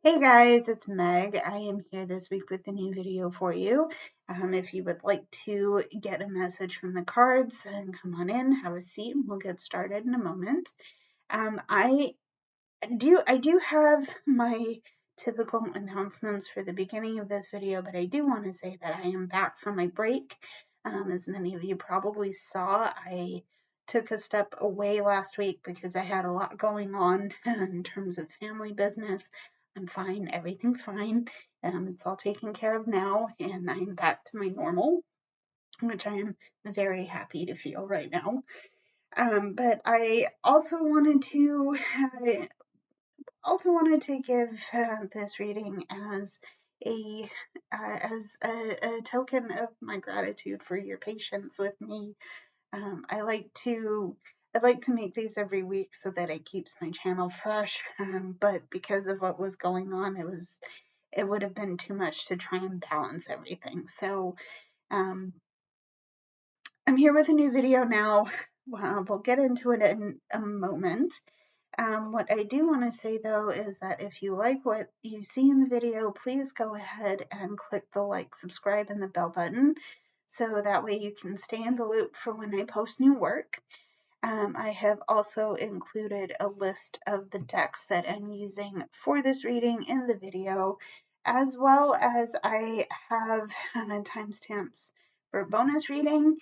Hey guys, it's Meg. I am here this week with a new video for you. If you would like to get a message from the cards, then come on in, have a seat, and we'll get started in a moment. I do have my typical announcements for the beginning of this video, but I do want to say that I am back from my break. As many of you probably saw, I took a step away last week because I had a lot going on in terms of family business. I'm fine, everything's fine. It's all taken care of now, and I'm back to my normal, which I am very happy to feel right now. But I also wanted to give this reading as a a token of my gratitude for your patience with me. I like to make these every week so that it keeps my channel fresh. But because of what was going on, it would have been too much to try and balance everything. So um, I'm here with a new video now. We'll get into it in a moment. What I do want to say though is that if you like what you see in the video, please go ahead and click the like, subscribe, and the bell button so that way you can stay in the loop for when I post new work. I have also included a list of the decks that I'm using for this reading in the video, as well as I have timestamps for bonus reading,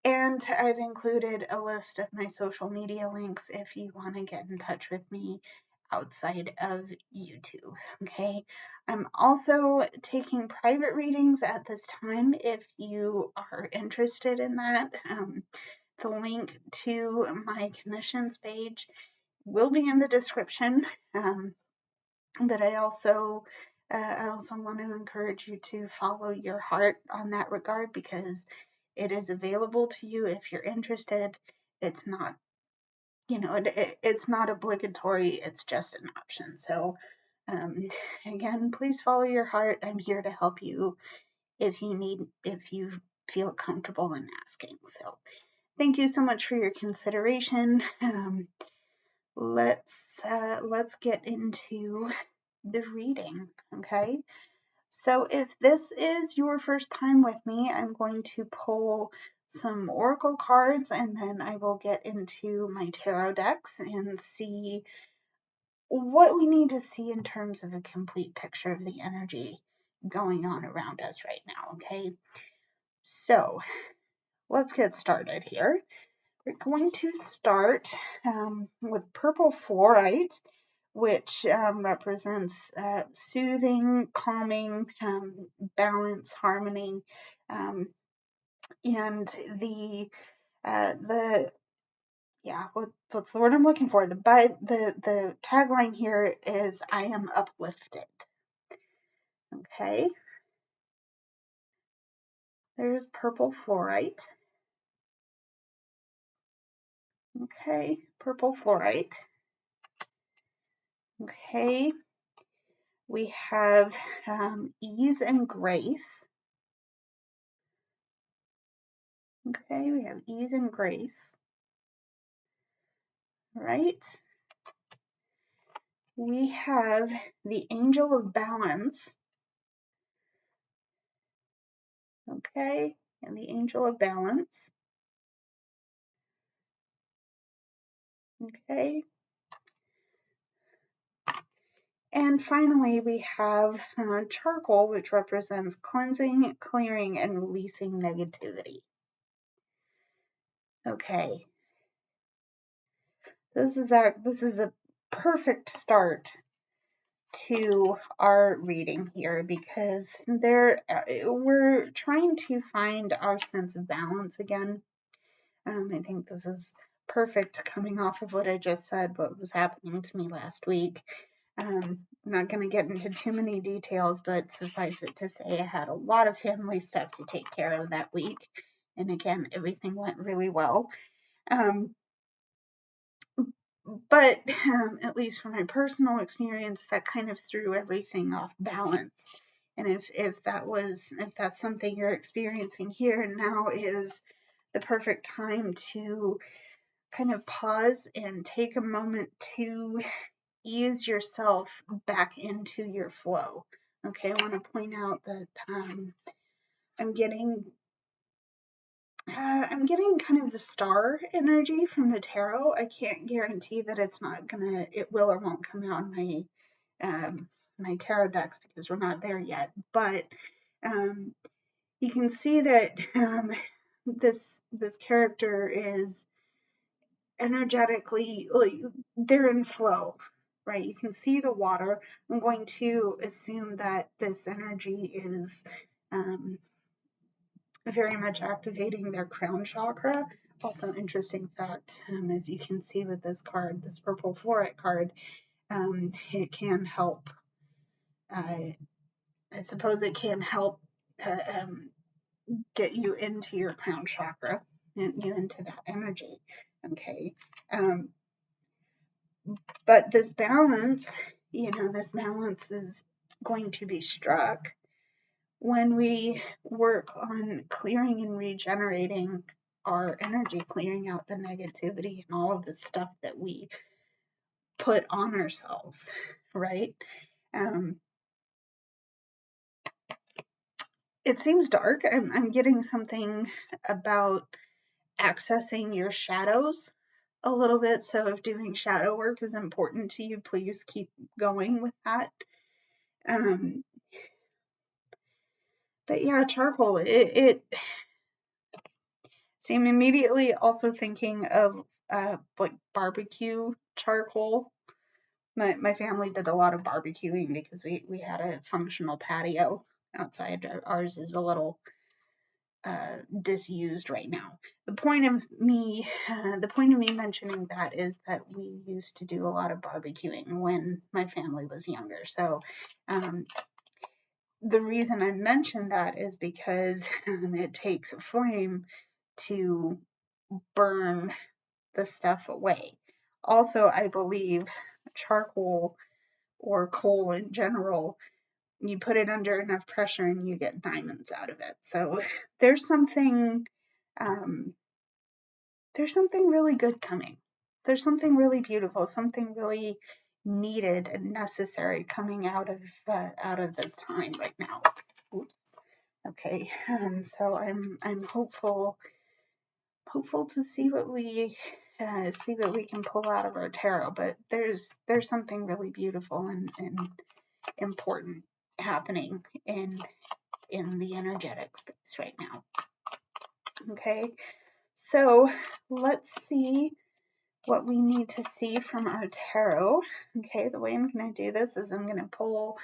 and I've included a list of my social media links if you want to get in touch with me outside of YouTube. Okay. I'm also taking private readings at this time if you are interested in that. The link to my commissions page will be in the description. But I also want to encourage you to follow your heart on that regard because it is available to you if you're interested. It's not, it's not obligatory. It's just an option. So, um, again, please follow your heart. I'm here to help you if you feel comfortable in asking. So, thank you so much for your consideration. Let's get into the reading, okay? So if this is your first time with me, I'm going to pull some oracle cards and then I will get into my tarot decks and see what we need to see in terms of a complete picture of the energy going on around us right now, okay? So let's get started here. We're going to start with purple fluorite, which represents soothing, calming, balance, harmony, um, and the yeah, what's the word I'm looking for? The tagline here is "I am uplifted." Okay, there's purple fluorite. Okay, purple fluorite. Okay, we have ease and grace. Okay, we have ease and grace. Right? We have the angel of balance. Okay, and the angel of balance. Okay. And finally, we have charcoal, which represents cleansing, clearing, and releasing negativity. Okay. This is a perfect start to our reading here because we're trying to find our sense of balance again. I think this is perfect coming off of what I just said, what was happening to me last week. I'm not going to get into too many details, but suffice it to say, I had a lot of family stuff to take care of that week. And again, everything went really well. But at least from my personal experience, that kind of threw everything off balance. And if that's something you're experiencing here, now is the perfect time to kind of pause and take a moment to ease yourself back into your flow. Okay, I want to point out that I'm getting kind of the star energy from the tarot. I can't guarantee that it will or won't come out in my tarot decks because we're not there yet. But you can see that this character is energetically, like, they're in flow, right? You can see the water. I'm going to assume that this energy is um, very much activating their crown chakra. Also, interesting fact, as you can see with this card, this purple floret card, it can help. I suppose it can help uh, um, get you into your crown chakra, and you into that energy. Okay, um, but this balance, this balance is going to be struck when we work on clearing and regenerating our energy, clearing out the negativity and all of the stuff that we put on ourselves, right? Um, it seems dark. I'm getting something about accessing your shadows a little bit. So if doing shadow work is important to you, please keep going with that. Um, but yeah, charcoal, it see, I'm immediately also thinking of like barbecue charcoal. My family did a lot of barbecuing because we had a functional patio outside. Ours is a little disused right now. The point of me mentioning that is that we used to do a lot of barbecuing when my family was younger. So the reason I mentioned that is because it takes a flame to burn the stuff away. Also, I believe charcoal or coal in general, you put it under enough pressure and you get diamonds out of it. So there's something um, there's something really good coming. There's something really beautiful, something really needed and necessary coming out of this time right now. Oops. Okay. So I'm hopeful to see what we can pull out of our tarot. But there's something really beautiful and important happening in the energetic space right now. Okay, so let's see what we need to see from our tarot. Okay, the way I'm going to do this is I'm going to pull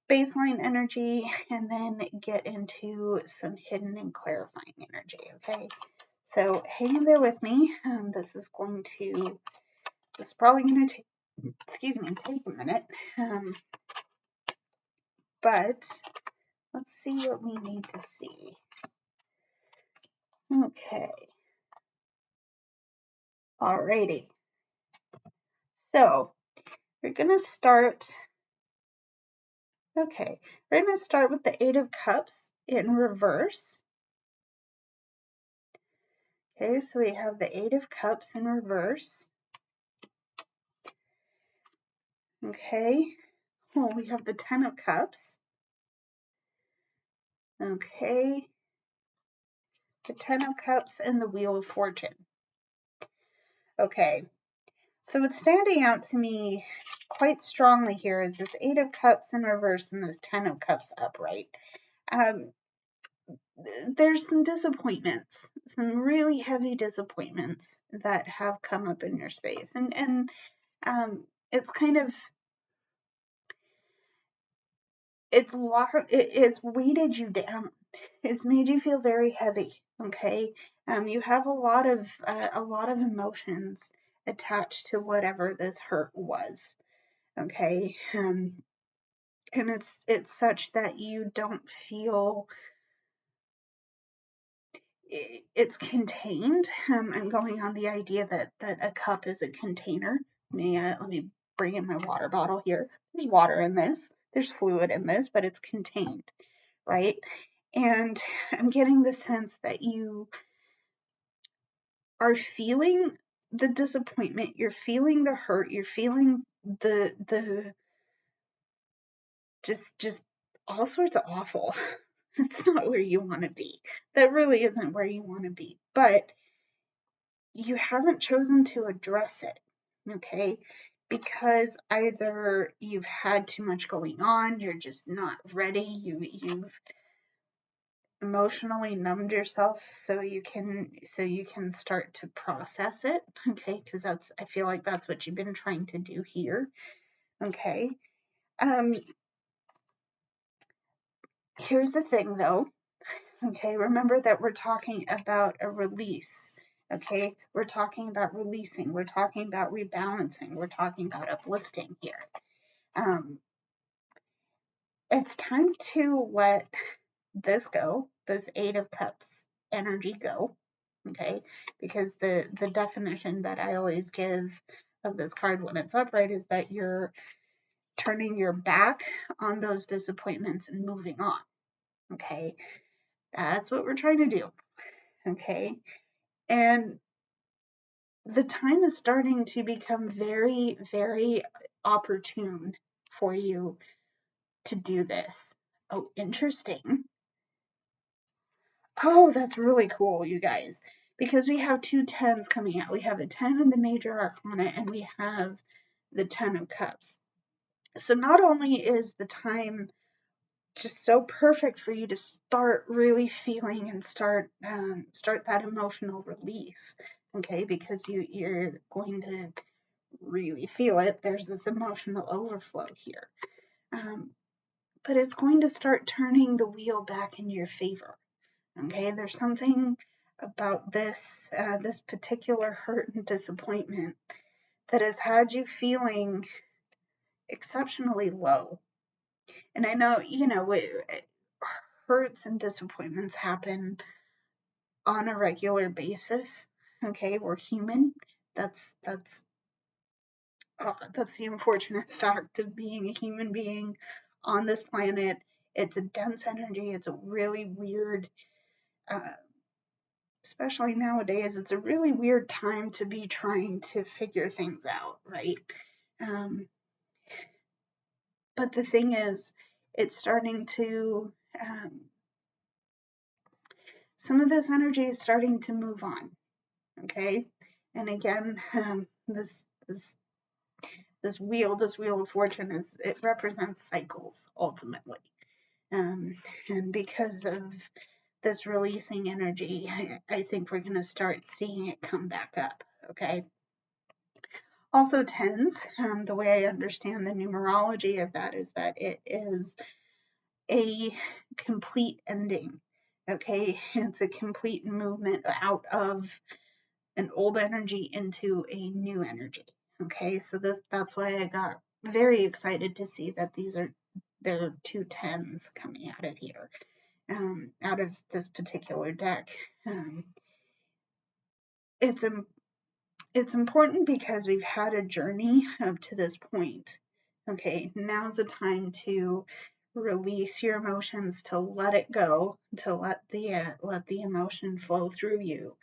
baseline energy and then get into some hidden and clarifying energy. Okay, so hang in there with me. This is probably going to take a minute. But let's see what we need to see. Okay. Alrighty. So we're going to start. Okay. We're going to start with the Eight of Cups in reverse. Okay. So we have the Eight of Cups in reverse. Okay. Oh, we have the Ten of Cups. Okay. The Ten of Cups and the Wheel of Fortune. Okay. So what's standing out to me quite strongly here is this Eight of Cups in reverse and this Ten of Cups upright. There's some disappointments, some really heavy disappointments that have come up in your space, and it's kind of it's weighted you down. It's made you feel very heavy. Okay, you have a lot of emotions attached to whatever this hurt was. Okay, and it's such that you don't feel it's contained. I'm going on the idea that a cup is a container. Let me bring in my water bottle here. There's water in this. There's fluid in this, but it's contained, right? And I'm getting the sense that you are feeling the disappointment, you're feeling the hurt, you're feeling the just all sorts of awful. It's not where you want to be. That really isn't where you want to be. But you haven't chosen to address it, okay? Because either you've had too much going on, you're just not ready, you've emotionally numbed yourself so you can start to process it, okay? Because that's, I feel like that's what you've been trying to do here, okay? Um, Here's the thing though, okay? Remember that we're talking about a release. Okay, we're talking about releasing, we're talking about rebalancing, we're talking about uplifting here. It's time to let this go, this Eight of Cups energy go, okay? Because the definition that I always give of this card when it's upright is that you're turning your back on those disappointments and moving on, okay? That's what we're trying to do, okay? And the time is starting to become very, very opportune for you to do this. Oh, interesting. Oh, that's really cool, you guys. Because we have two tens coming out. We have a 10 in the major arcana and we have the 10 of cups. So not only is the time just so perfect for you to start really feeling and start that emotional release, okay? Because you're going to really feel it. There's this emotional overflow here. But it's going to start turning the wheel back in your favor. Okay, there's something about this particular hurt and disappointment that has had you feeling exceptionally low. And I know, hurts and disappointments happen on a regular basis. Okay, we're human. That's that's the unfortunate fact of being a human being on this planet. It's a dense energy. It's a really weird, especially nowadays, it's a really weird time to be trying to figure things out, right? Um, but the thing is, it's starting to, some of this energy is starting to move on, okay? And again, this this wheel of fortune it represents cycles ultimately. And because of this releasing energy, I think we're going to start seeing it come back up, okay? Also tens, the way I understand the numerology of that is that it is a complete ending, okay? It's a complete movement out of an old energy into a new energy, okay? So that's why I got very excited to see that there are two tens coming out of here, out of this particular deck. It's a It's important because we've had a journey up to this point. Okay, now's the time to release your emotions, to let it go, to let the emotion flow through you,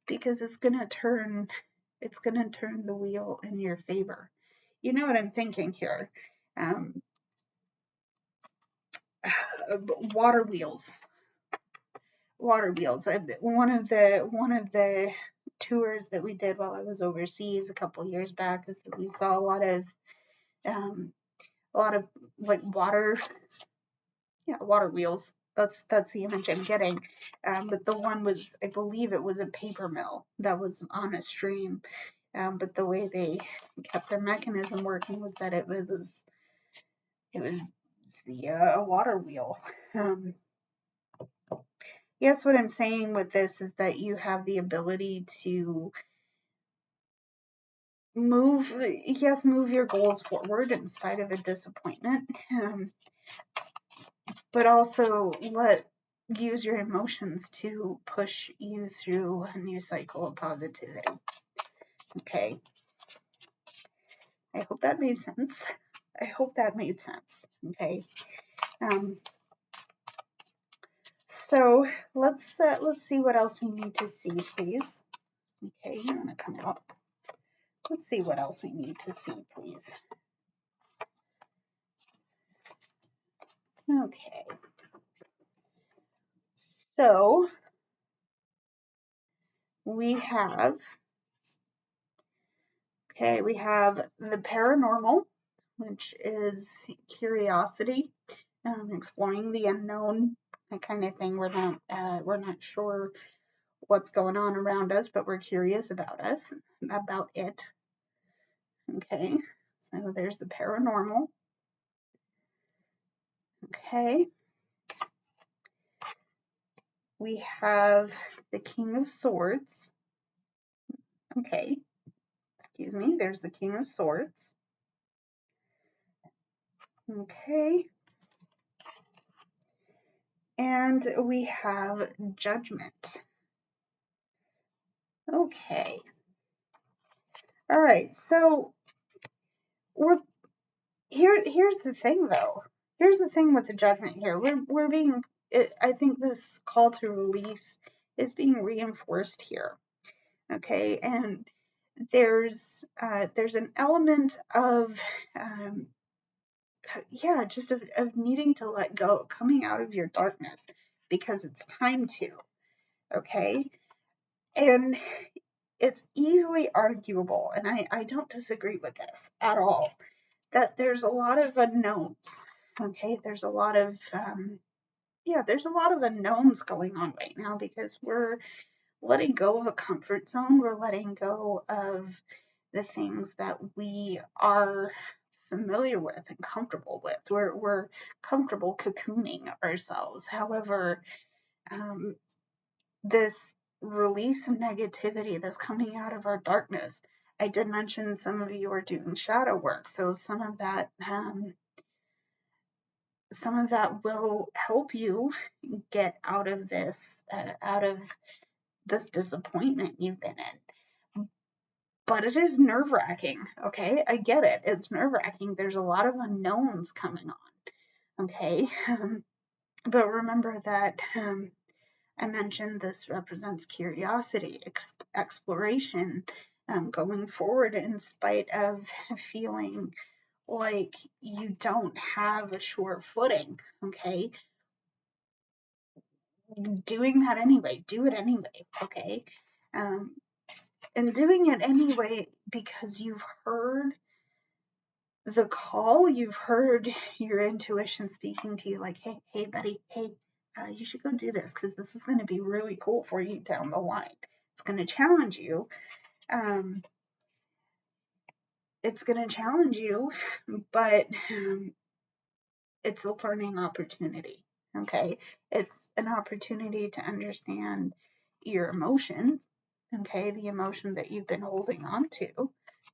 because it's gonna turn the wheel in your favor. You know what I'm thinking here? Um, water wheels. Water wheels. One of the tours that we did while I was overseas a couple years back is that we saw um, a lot of like water wheels. That's the image I'm getting. But the one was, I believe it was a paper mill that was on a stream. But the way they kept their mechanism working was that it was the water wheel. Um, Yes, what I'm saying with this is that you have the ability to move your goals forward in spite of a disappointment, but also use your emotions to push you through a new cycle of positivity. Okay. I hope that made sense. I hope that made sense. Okay. Um, so let's see what else we need to see, please. Okay, you want to come out. Let's see what else we need to see, please. Okay. So we have the paranormal, which is curiosity, exploring the unknown, that kind of thing. We're not sure what's going on around us, but we're curious about it. Okay, so there's the paranormal. Okay, we have the King of Swords. Okay, excuse me, there's the King of Swords. Okay, and we have Judgment. Okay, all right, so here's the thing though. Here's the thing with the Judgment here. We're being, I think this call to release is being reinforced here. Okay, and there's an element of just of needing to let go, coming out of your darkness because it's time to. Okay, and it's easily arguable, and I don't disagree with this at all, that there's a lot of unknowns. Okay, there's a lot of unknowns going on right now because we're letting go of a comfort zone. We're letting go of the things that we are familiar with and comfortable with. We're comfortable cocooning ourselves. However, this release of negativity that's coming out of our darkness. I did mention some of you are doing shadow work, so some of that will help you get out of this disappointment you've been in. But it is nerve-wracking, okay? I get it. It's nerve-wracking. There's a lot of unknowns coming on, okay? But remember that I mentioned this represents curiosity, exploration, going forward in spite of feeling like you don't have a sure footing, okay? Doing that anyway, do it anyway, okay? And doing it anyway because you've heard the call, you've heard your intuition speaking to you like, hey, buddy, hey, you should go do this because this is going to be really cool for you down the line. It's going to challenge you. But it's a learning opportunity. Okay, it's an opportunity to understand your emotions. Okay, the emotion that you've been holding on to.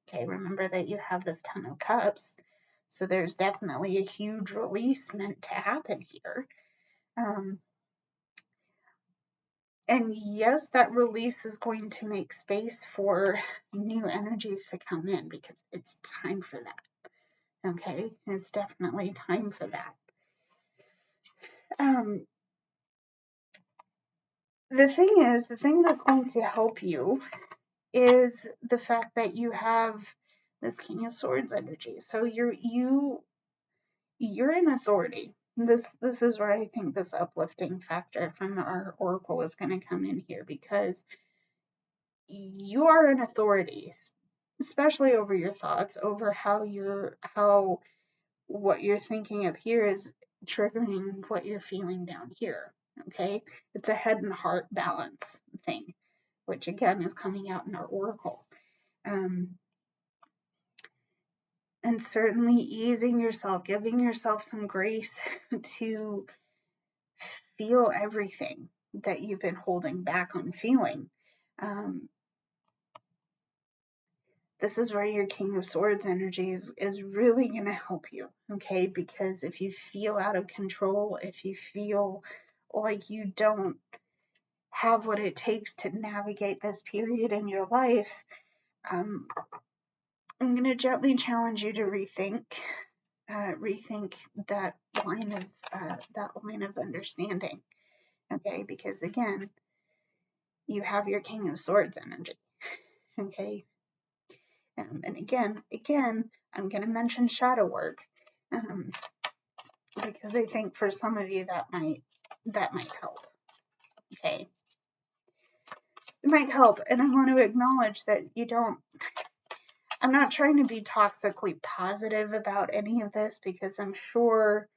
Okay, remember that you have this 10 of Cups, so there's definitely a huge release meant to happen here. And yes, that release is going to make space for new energies to come in because it's time for that. Okay, it's definitely time for that. The thing that's going to help you is the fact that you have this King of Swords energy. So you're in authority. This is where I think this uplifting factor from our oracle is going to come in here, because you are in authority, especially over your thoughts, over how what you're thinking up here is triggering what you're feeling down here. Okay, it's a head and heart balance thing, which again is coming out in our oracle. And certainly easing yourself, giving yourself some grace to feel everything that you've been holding back on feeling. This is where your King of Swords energy is really going to help you, okay? Because if you feel out of control, if you feel like you don't have what it takes to navigate this period in your life, I'm going to gently challenge you to rethink that line of understanding, okay? Because again, you have your King of Swords energy, okay? And again, I'm going to mention shadow work, because I think for some of you that might help. Okay, it might help, and I want to acknowledge that I'm not trying to be toxically positive about any of this, because I'm sure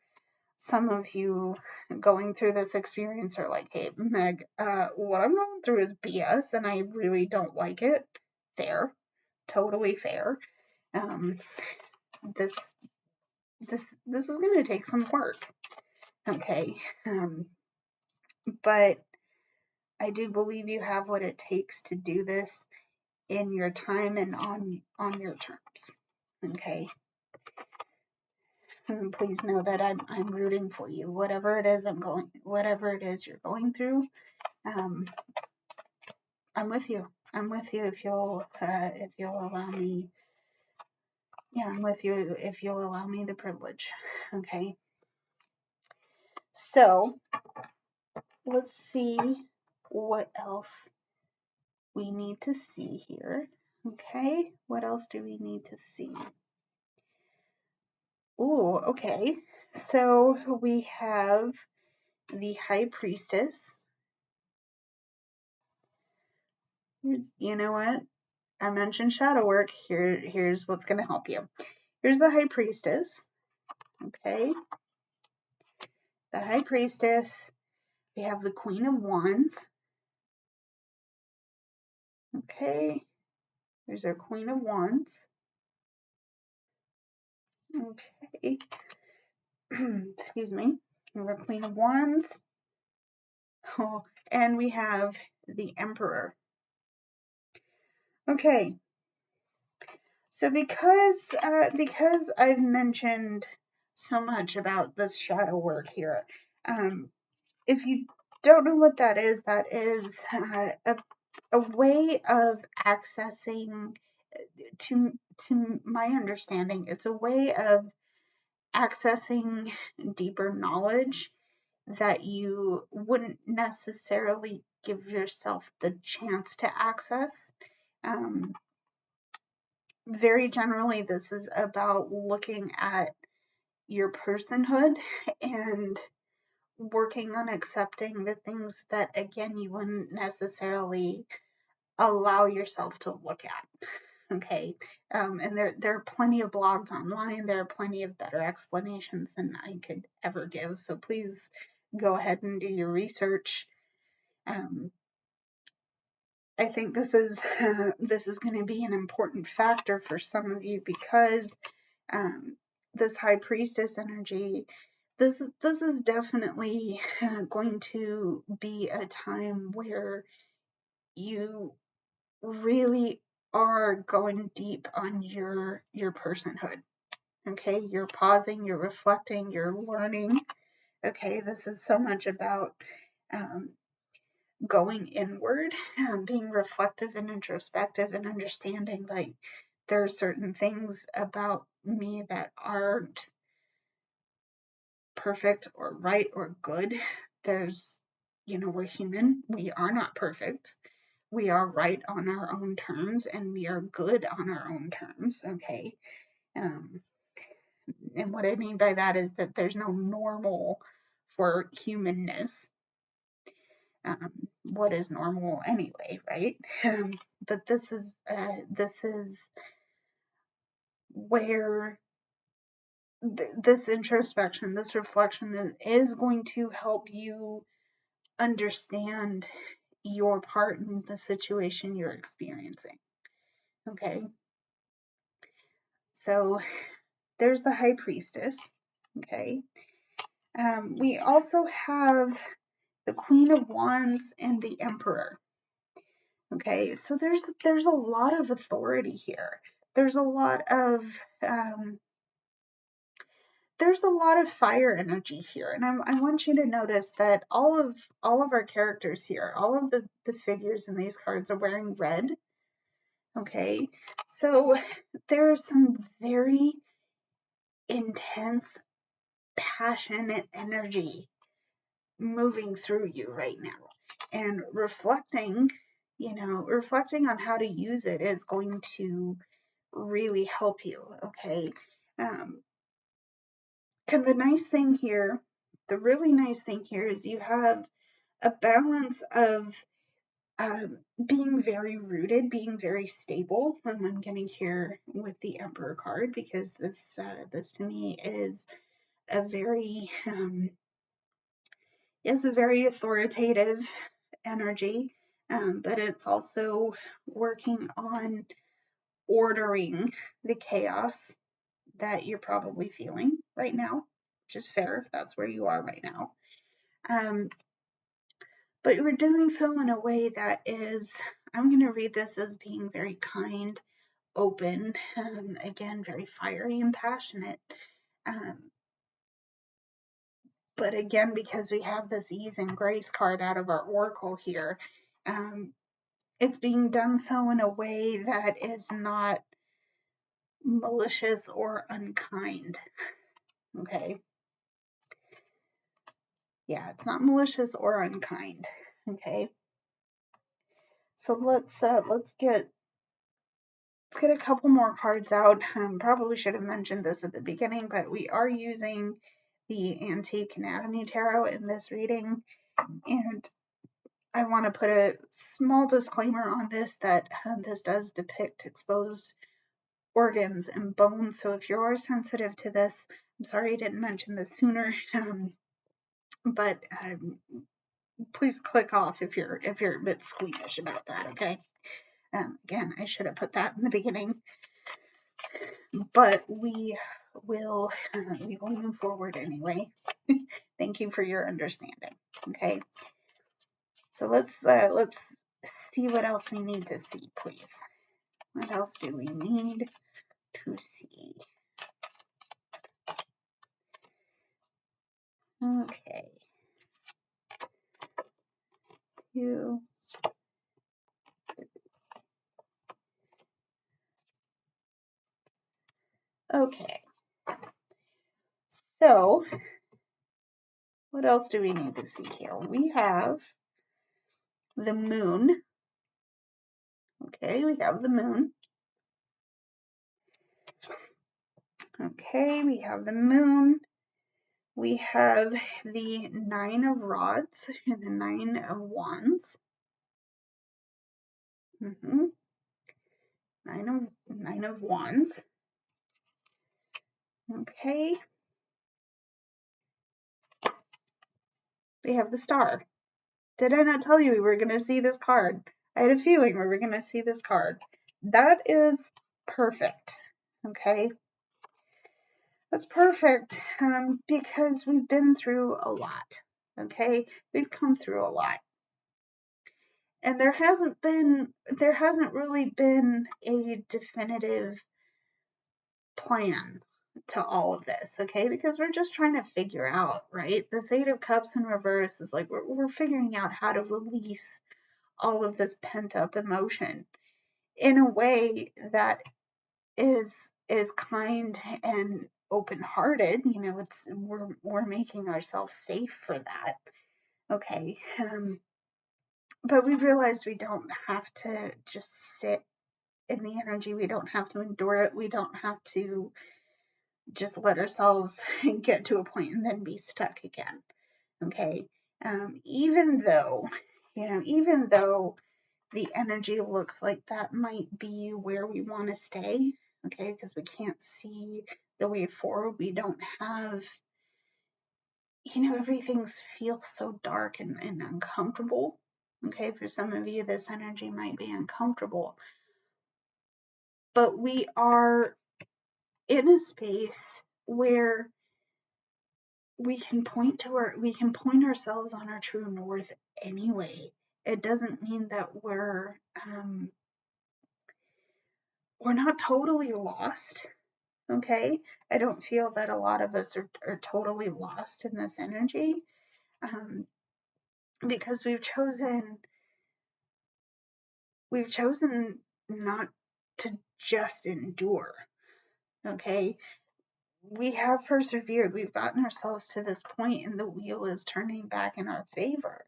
some of you going through this experience are like, hey, Meg, what I'm going through is BS and I really don't like it. Fair. Totally fair. This is going to take some work. Okay. But I do believe you have what it takes to do this in your time and on your terms. Okay. And please know that I'm rooting for you. Whatever it is you're going through, I'm with you. I'm with you if you'll allow me. Yeah, I'm with you if you'll allow me the privilege. Okay. So let's see what else we need to see here. Okay. What else do we need to see? Ooh, okay. So we have the High Priestess. You know what? I mentioned shadow work. Here's what's going to help you. Here's the High Priestess. Okay. The High Priestess. We have the Queen of Wands. Okay. There's our Queen of Wands. Okay. Excuse me. We have our Queen of Wands. Oh, and we have the Emperor. Okay. So because I've mentioned so much about this shadow work here, if you don't know what that is a way of accessing, to my understanding, it's a way of accessing deeper knowledge that you wouldn't necessarily give yourself the chance to access. Very generally, this is about looking at your personhood and working on accepting the things that, again, you wouldn't necessarily allow yourself to look at. Okay. And there are plenty of blogs online. There are plenty of better explanations than I could ever give. So please go ahead and do your research. I think this is going to be an important factor for some of you, because this High Priestess energy, this is definitely going to be a time where you really are going deep on your personhood. Okay, you're pausing, you're reflecting, you're learning. Okay, this is so much about going inward, being reflective and introspective, and understanding like there are certain things about me that aren't perfect or right or good. We're human. We are not perfect. We are right on our own terms, and we are good on our own terms. Okay. And what I mean by that is that there's no normal for humanness. What is normal anyway, right? But this is where this introspection, this reflection is going to help you understand your part in the situation you're experiencing. Okay. So there's the High Priestess. Okay. We also have the Queen of Wands and the Emperor. Okay, so there's a lot of authority here. There's a lot of fire energy here, and I want you to notice that all of our characters here, all of the figures in these cards are wearing red. Okay, so there is some very intense, passionate energy moving through you right now, and reflecting on how to use it is going to really help you, okay? And the nice thing here, the really nice thing here is you have a balance of being very rooted, being very stable. And I'm getting here with the Emperor card because this to me is a very authoritative energy, but it's also working on ordering the chaos that you're probably feeling right now, which is fair if that's where you are right now. But we're doing so in a way that is, I'm going to read this as being very kind, open, again, very fiery and passionate. But again, because we have this ease and grace card out of our oracle here, it's being done so in a way that is not malicious or unkind. Okay. Yeah, it's not malicious or unkind. Okay. So let's get a couple more cards out. Probably should have mentioned this at the beginning, but we are using the Antique Anatomy Tarot in this reading, and I want to put a small disclaimer on this that this does depict exposed organs and bones. So if you're sensitive to this, I'm sorry I didn't mention this sooner, but please click off if you're a bit squeamish about that. Okay. Again, I should have put that in the beginning, but we will move forward anyway. Thank you for your understanding. Okay. So let's see what else we need to see, please. What else do we need to see? Okay. Okay. So, what else do we need to see here? We have the moon. Okay, we have the moon. Okay, we have the moon. We have the 9 of rods and the 9 of wands. Nine of wands. Okay. We have the star. Did I not tell you we were going to see this card? I had a feeling we were going to see this card. That is perfect. Okay. That's perfect because we've been through a lot. Okay. We've come through a lot. And there hasn't really been a definitive plan to all of this, okay? Because we're just trying to figure out, right? The Eight of Cups in reverse is like we're figuring out how to release all of this pent up emotion in a way that is kind and open hearted. You know, it's we're making ourselves safe for that, okay? But we've realized we don't have to just sit in the energy. We don't have to endure it. We don't have to just let ourselves get to a point and then be stuck again. Okay. Even though the energy looks like that might be where we want to stay, okay, because we can't see the way forward. We don't have, everything feels so dark and uncomfortable. Okay, for some of you, this energy might be uncomfortable, but we are in a space where we can point ourselves on our true north anyway. It doesn't mean that we're not totally lost. Okay, I don't feel that a lot of us are totally lost in this energy, because we've chosen not to just endure. Okay, we have persevered. We've gotten ourselves to this point, and the wheel is turning back in our favor.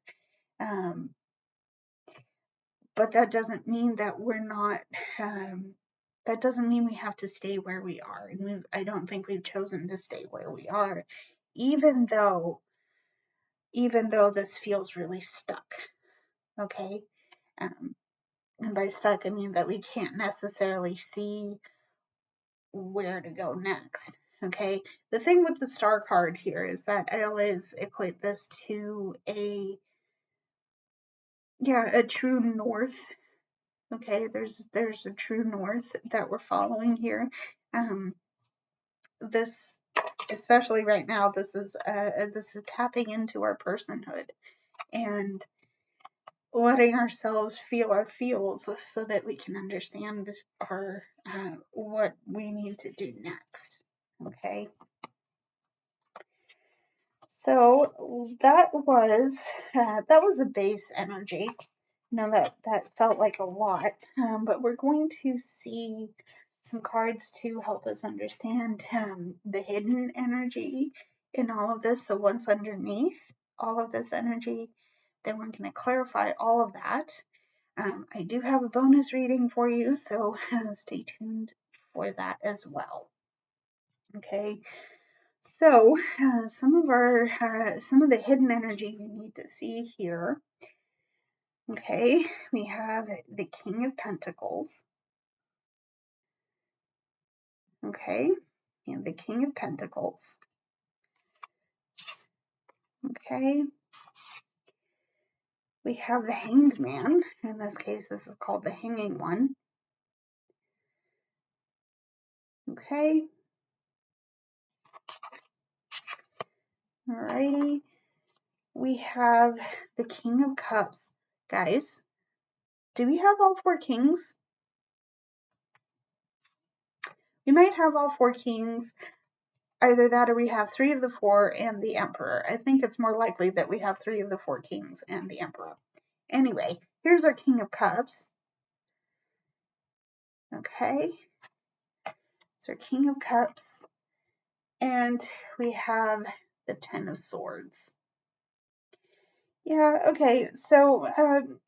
But that doesn't mean that we're not that doesn't mean we have to stay where we are. And I don't think we've chosen to stay where we are, even though this feels really stuck. Okay. And by stuck, I mean that we can't necessarily see where to go next. Okay. The thing with the star card here is that I always equate this to a true north. Okay, there's a true north that we're following here. This, especially right now, this is tapping into our personhood and letting ourselves feel our feels so that we can understand our what we need to do next. Okay. So that was a base energy. That felt like a lot, but we're going to see some cards to help us understand the hidden energy in all of this. So once underneath all of this energy, then we're going to clarify all of that. I do have a bonus reading for you, so stay tuned for that as well. Okay. So some of the hidden energy we need to see here. Okay, we have the King of Pentacles. Okay, and the King of Pentacles. Okay, we have the Hanged Man. In this case, this is called the Hanging One. Okay, alrighty. We have the King of Cups. Guys, do we have all four kings? We might have all four kings. Either that or we have three of the four and the Emperor. I think it's more likely that we have three of the four kings and the Emperor. Anyway, here's our King of Cups. Okay, it's our King of Cups. And we have the Ten of Swords. Yeah, okay, so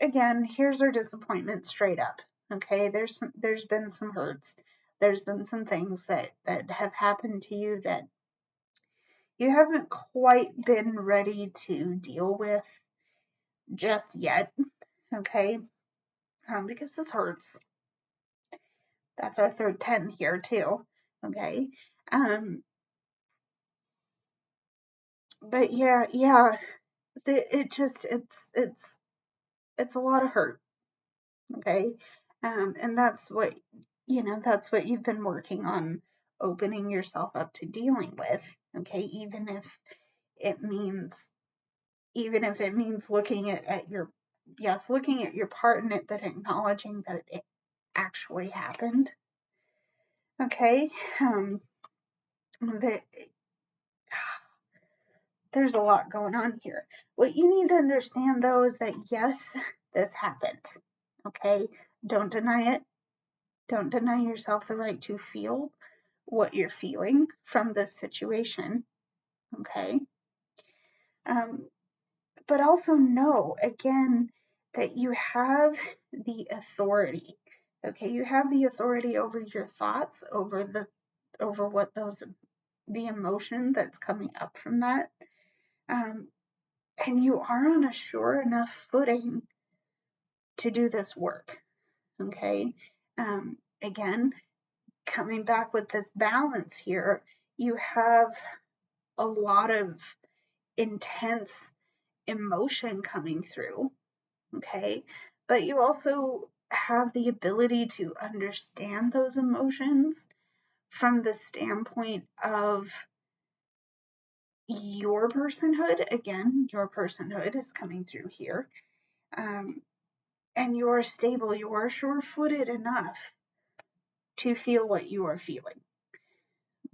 again, here's our disappointment straight up. Okay, there's been some hurts. There's been some things that have happened to you that you haven't quite been ready to deal with just yet. Okay, because this hurts. That's our third 10 here too. Okay, but yeah, it's a lot of hurt. Okay, and that's what you've been working on, opening yourself up to dealing with. Okay, even if it means looking at your part in it, but acknowledging that it actually happened. Okay, that there's a lot going on here. What you need to understand, though, is that yes, this happened. Okay, don't deny it. Don't deny yourself the right to feel what you're feeling from this situation. Okay, but also know again that you have the authority. Okay, you have the authority over your thoughts, over what the emotion that's coming up from that. And you are on a sure enough footing to do this work. Okay. Again, coming back with this balance here, you have a lot of intense emotion coming through. Okay. But you also have the ability to understand those emotions from the standpoint of your personhood. Again, your personhood is coming through here. And you are stable, you are sure-footed enough to feel what you are feeling.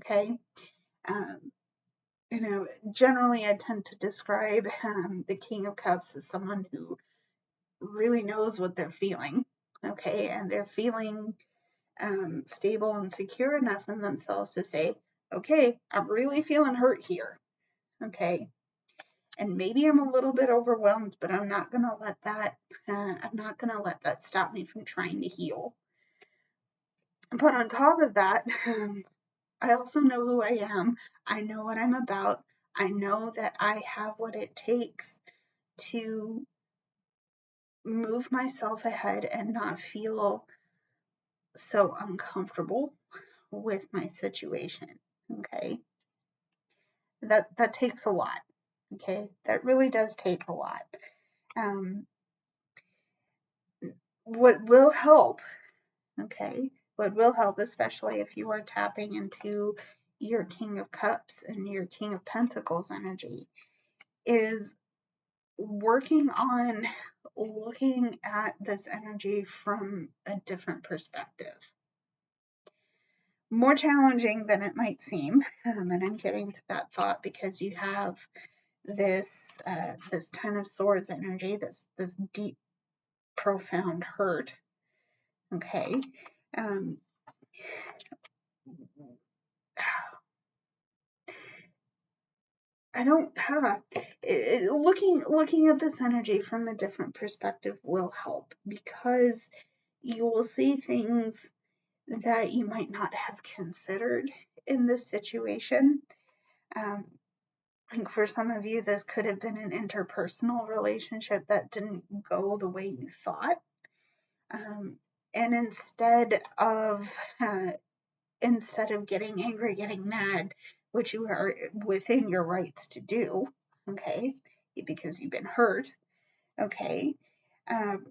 Okay? Generally I tend to describe the King of Cups as someone who really knows what they're feeling. Okay? And they're feeling stable and secure enough in themselves to say, okay, I'm really feeling hurt here. Okay? And maybe I'm a little bit overwhelmed, but I'm not gonna let that stop me from trying to heal. But on top of that, I also know who I am. I know what I'm about. I know that I have what it takes to move myself ahead and not feel so uncomfortable with my situation. Okay. That takes a lot. Okay. That really does take a lot. Um, what will help, okay, what will help, especially if you are tapping into your King of Cups and your King of Pentacles energy, is working on looking at this energy from a different perspective. More challenging than it might seem, and I'm getting to that thought because you have this this Ten of Swords energy, this deep, profound hurt. Okay, um, I don't have looking at this energy from a different perspective will help, because you will see things that you might not have considered in this situation. Um, I think for some of you, this could have been an interpersonal relationship that didn't go the way you thought. And instead of getting angry, getting mad, which you are within your rights to do, okay, because you've been hurt, okay, um,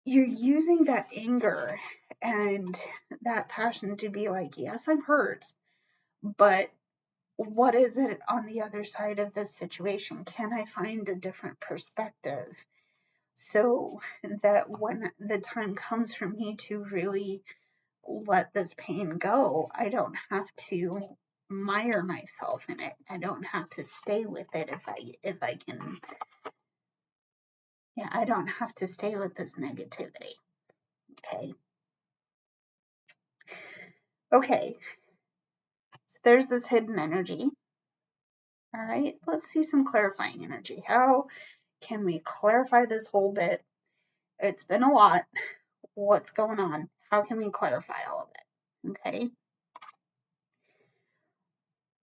you're using that anger and that passion to be like, yes, I'm hurt, but what is it on the other side of this situation? Can I find a different perspective so that when the time comes for me to really let this pain go, I don't have to mire myself in it. I don't have to stay with it if I can. Yeah, I don't have to stay with this negativity. Okay. Okay. So there's this hidden energy. All right. Let's see some clarifying energy. How can we clarify this whole bit? It's been a lot. What's going on? How can we clarify all of it? Okay.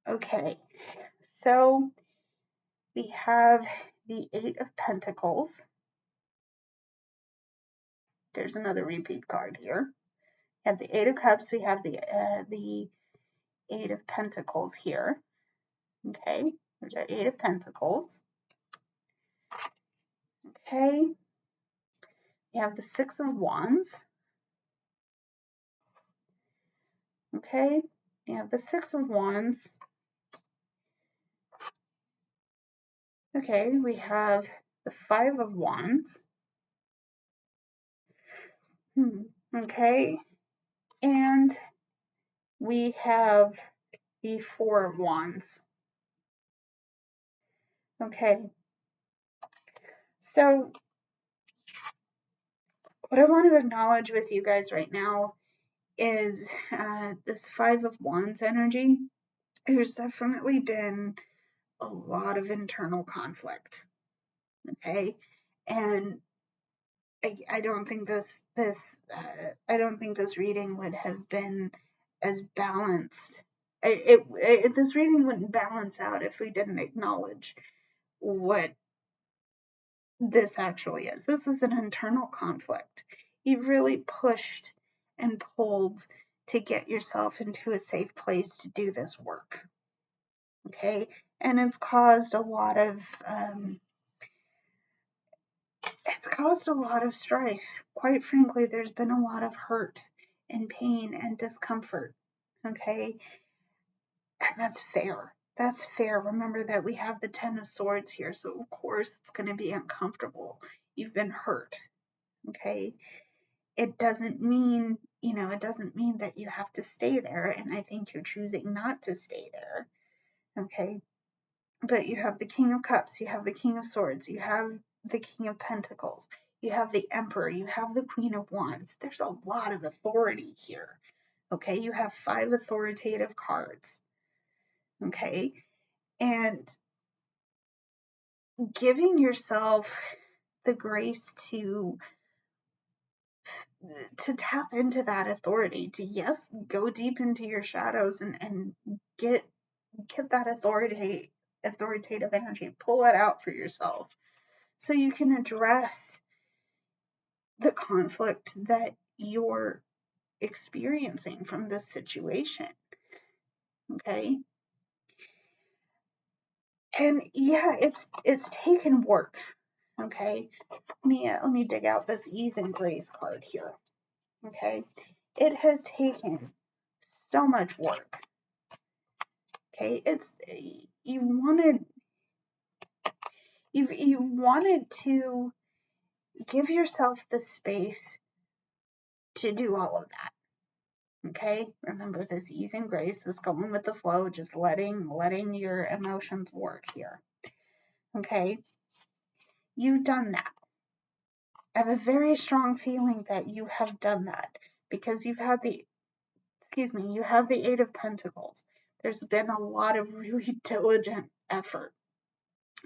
Okay. So we have the Eight of Pentacles. There's another repeat card here. We have the Eight of Cups. We have the Eight of Pentacles here. Okay. There's our Eight of Pentacles. Okay. We have the Six of Wands. Okay. We have the Six of Wands. Okay. We have the Five of Wands. Okay. And we have the Four of Wands. Okay. So what I want to acknowledge with you guys right now is this Five of Wands energy. There's definitely been a lot of internal conflict. Okay. And I don't think I don't think this reading would have been as balanced. This reading wouldn't balance out if we didn't acknowledge what this actually is. This is an internal conflict. You've really pushed and pulled to get yourself into a safe place to do this work. Okay, and it's caused a lot of strife. Quite frankly, there's been a lot of hurt and pain and discomfort. Okay, and that's fair. That's fair. Remember that we have the Ten of Swords here, so of course it's going to be uncomfortable. You've been hurt. Okay, it doesn't mean, it doesn't mean that you have to stay there, and I think you're choosing not to stay there. Okay, but you have the King of Cups, you have the King of Swords, you have the King of Pentacles, you have the Emperor, you have the Queen of Wands. There's a lot of authority here. Okay, you have 5 authoritative cards. Okay, and giving yourself the grace to to tap into that authority, to, yes, go deep into your shadows and get that authoritative energy, pull it out for yourself so you can address the conflict that you're experiencing from this situation. Okay. And yeah, it's taken work. Okay. Let me dig out this ease and grace card here. Okay. It has taken so much work. Okay. You wanted you wanted to give yourself the space to do all of that. Okay. Remember this ease and grace, this going with the flow, just letting your emotions work here. Okay. You've done that. I have a very strong feeling that you have done that because you have the Eight of Pentacles. There's been a lot of really diligent effort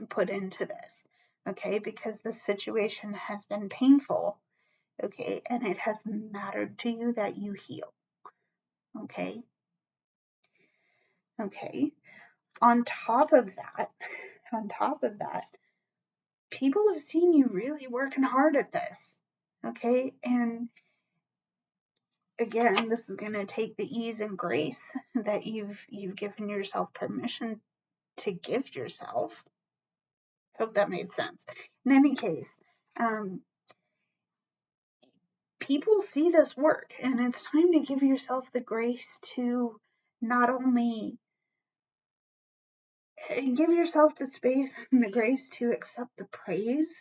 put into this, okay, because the situation has been painful, okay, and it has mattered to you that you heal, okay. Okay. On top of that, people have seen you really working hard at this, okay, and again, this is going to take the ease and grace that you've given yourself permission to give yourself. Hope that made sense. In any case, people see this work, and it's time to give yourself the grace to not only give yourself the space and the grace to accept the praise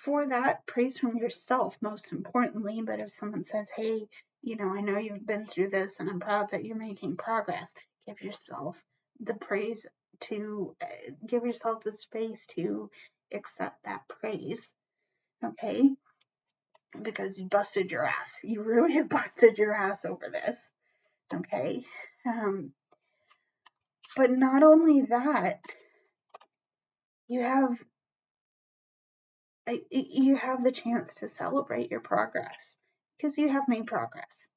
for that, praise from yourself, most importantly. But if someone says, hey, I know you've been through this and I'm proud that you're making progress, give yourself the praise to give yourself the space to accept that praise, okay? Because you busted your ass. You really have busted your ass over this, okay? But not only that, you have the chance to celebrate your progress because you have made progress,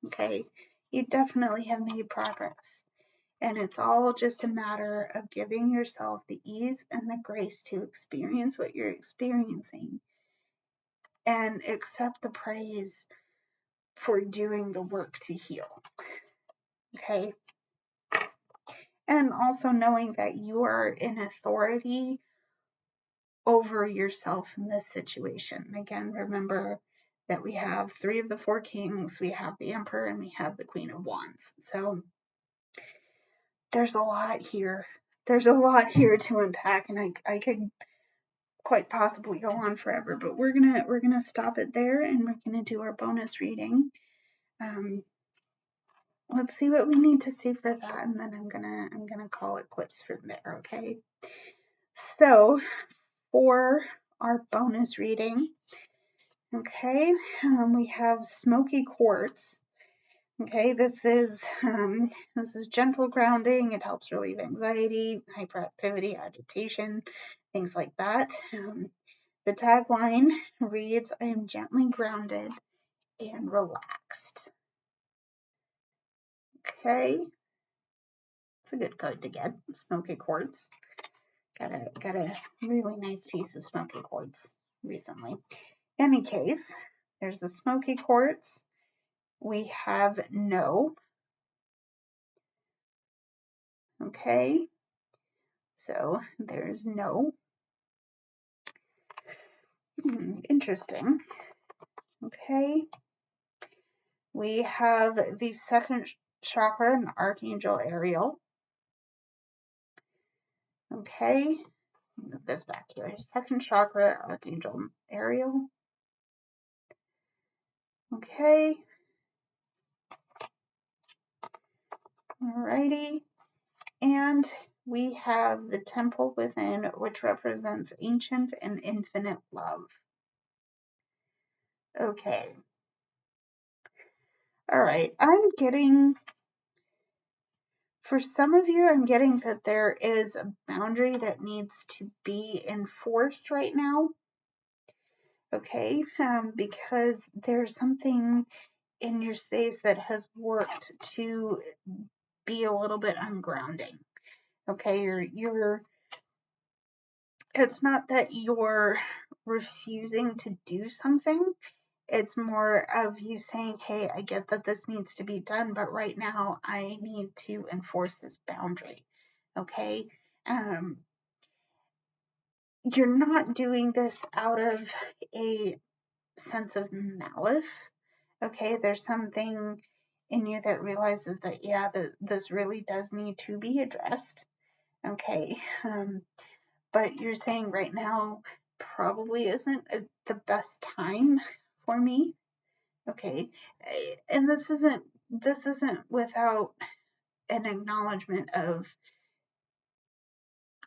okay? You definitely have made progress. And it's all just a matter of giving yourself the ease and the grace to experience what you're experiencing and accept the praise for doing the work to heal, okay? And also knowing that you are in authority over yourself in this situation. Again, remember that we have 3 of the 4 kings, we have the Emperor, and we have the Queen of Wands. So there's a lot here. There's a lot here to unpack, and I could quite possibly go on forever, but we're gonna stop it there, and we're gonna do our bonus reading. Let's see what we need to see for that, and then I'm gonna call it quits from there. Okay. So for our bonus reading, okay, we have Smoky Quartz. Okay, this is gentle grounding. It helps relieve anxiety, hyperactivity, agitation, things like that. The tagline reads, "I am gently grounded and relaxed." Okay, it's a good card to get. Smoky Quartz. Got a really nice piece of Smoky Quartz recently. Any case, there's the Smoky Quartz. We have No. Okay, so there's No. Interesting. Okay, we have the second chakra and Archangel Ariel. Okay, move this back here. Second chakra, Archangel Ariel. Okay. Alrighty. And we have the Temple Within, which represents ancient and infinite love. Okay. Alright. For some of you, I'm getting that there is a boundary that needs to be enforced right now. okay? Because there's something in your space that has worked to be a little bit ungrounding, okay? It's not that you're refusing to do something. It's more of you saying, hey, I get that this needs to be done, but right now I need to enforce this boundary, okay? Um, you're not doing this out of a sense of malice, okay? There's something in you that realizes that, yeah, this really does need to be addressed, okay? But you're saying right now probably isn't the best time for me, okay? And this isn't without an acknowledgement of,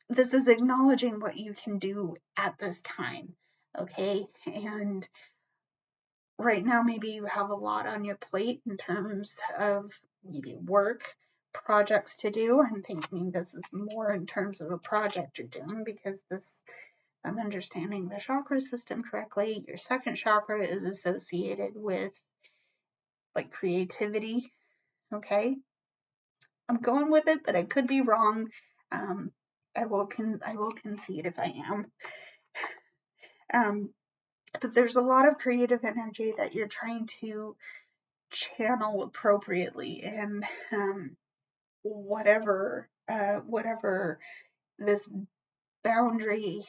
this is acknowledging what you can do at this time, okay? And right now maybe you have a lot on your plate in terms of maybe work, projects to do. I'm thinking this is more in terms of a project you're doing, because this, I'm understanding the chakra system correctly, your second chakra is associated with like creativity, okay? I'm going with it, but I could be wrong. Um, I will concede if I am. But there's a lot of creative energy that you're trying to channel appropriately, and whatever this boundary,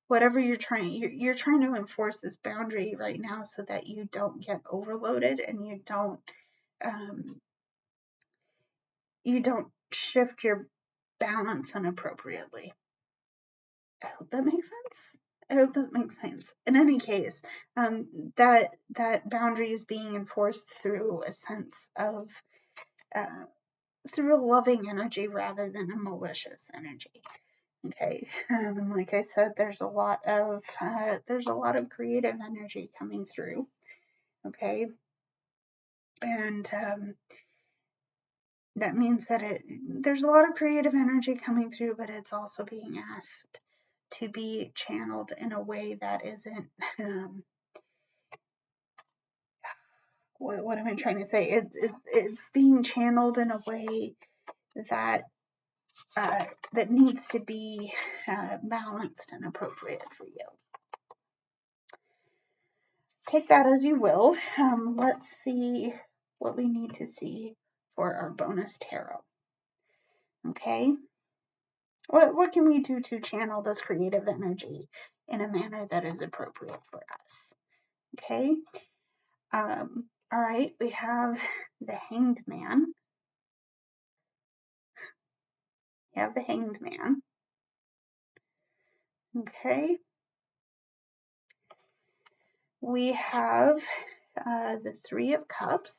whatever you're trying to enforce this boundary right now, so that you don't get overloaded and um, you don't shift your balance inappropriately. I hope that makes sense. I hope that makes sense. In any case, that boundary is being enforced through a sense of uh, through a loving energy rather than a malicious energy. Okay, and like I said, there's a lot of creative energy coming through. Okay, and that means that there's a lot of creative energy coming through, but it's also being asked to be channeled in a way that isn't. What am I trying to say? It's being channeled in a way that that needs to be balanced and appropriate for you. Take that as you will. Let's see what we need to see for our bonus tarot. Okay. What can we do to channel this creative energy in a manner that is appropriate for us? Okay. All right. We have the Hanged Man. We have the Hanged Man. Okay. We have the Three of Cups.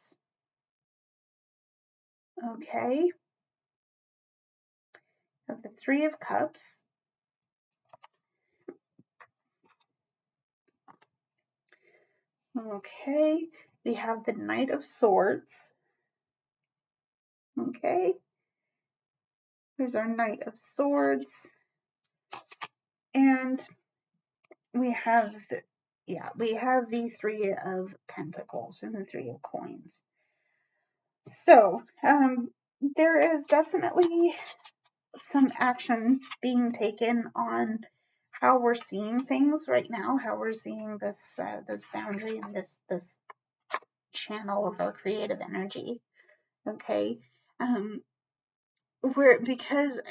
Okay. Of the Three of Cups. Okay. We have the Knight of Swords. Okay. There's our Knight of Swords. And we have the Three of Pentacles and the Three of Coins. So, there is definitely some action being taken on how we're seeing things right now, how we're seeing this boundary and this channel of our creative energy. Okay, because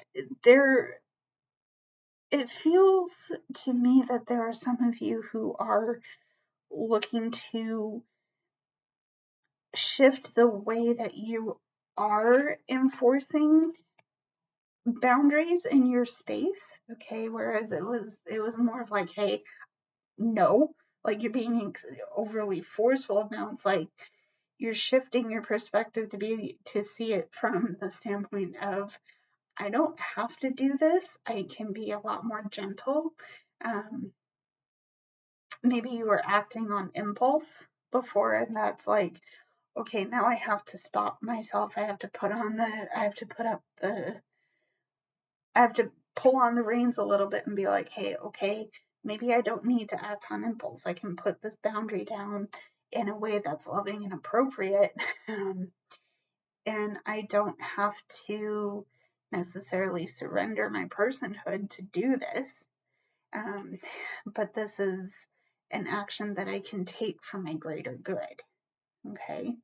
it feels to me that there are some of you who are looking to shift the way that you are enforcing boundaries in your space, okay? Whereas it was more of like, hey, no, like you're being overly forceful. Now it's like you're shifting your perspective to see it from the standpoint of, I don't have to do this. I can be a lot more gentle. Maybe you were acting on impulse before, and that's like, okay, now I have to stop myself. I have to pull on the reins a little bit and be like, hey, okay, maybe I don't need to act on impulse. I can put this boundary down in a way that's loving and appropriate. And I don't have to necessarily surrender my personhood to do this. But this is an action that I can take for my greater good. Okay.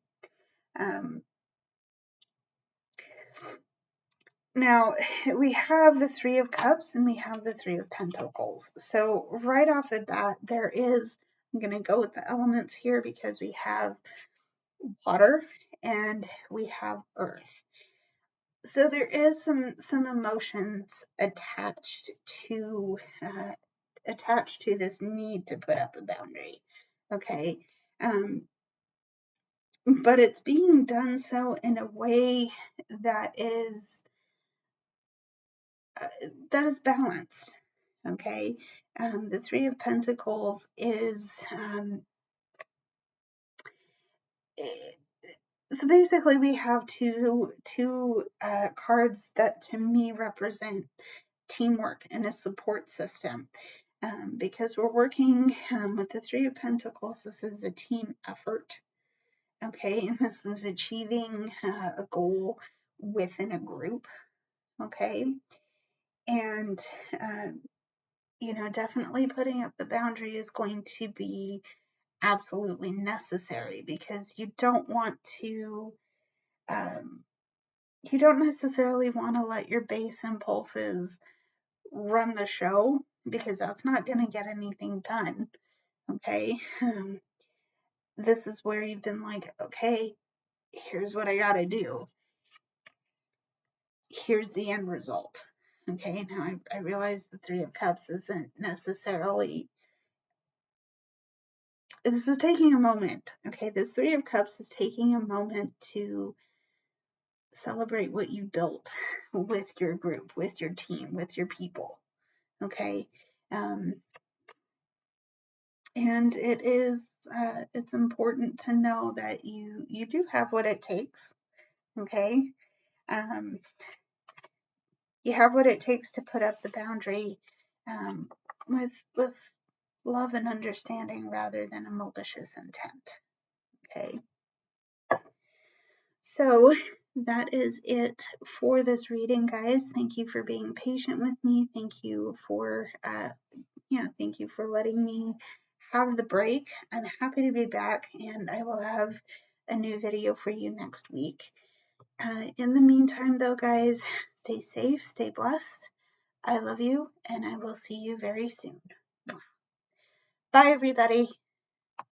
Now we have the Three of Cups and we have the Three of Pentacles. So right off the bat, I'm going to go with the elements here because we have water and we have earth. So there is some emotions attached to this need to put up a boundary. Okay. But it's being done so in a way that is balanced. Okay. The Three of Pentacles is so basically we have two cards that to me represent teamwork and a support system. Because we're working with the Three of Pentacles, this is a team effort. Okay, and this is achieving a goal within a group. Okay, and definitely putting up the boundary is going to be absolutely necessary because you don't necessarily want to let your base impulses run the show because that's not going to get anything done. Okay. This is where you've been like, okay, here's what I got to do. Here's the end result. Okay. Now I realize the Three of Cups isn't necessarily, this is taking a moment. Okay. This Three of Cups is taking a moment to celebrate what you built with your group, with your team, with your people. Okay. And it's important to know that you do have what it takes. Okay. You have what it takes to put up the boundary with love and understanding rather than a malicious intent. Okay. So that is it for this reading, guys. Thank you for being patient with me. Thank you for letting me have the break. I'm happy to be back, and I will have a new video for you next week. In the meantime, though, guys, stay safe, stay blessed. I love you, and I will see you very soon. Bye, everybody.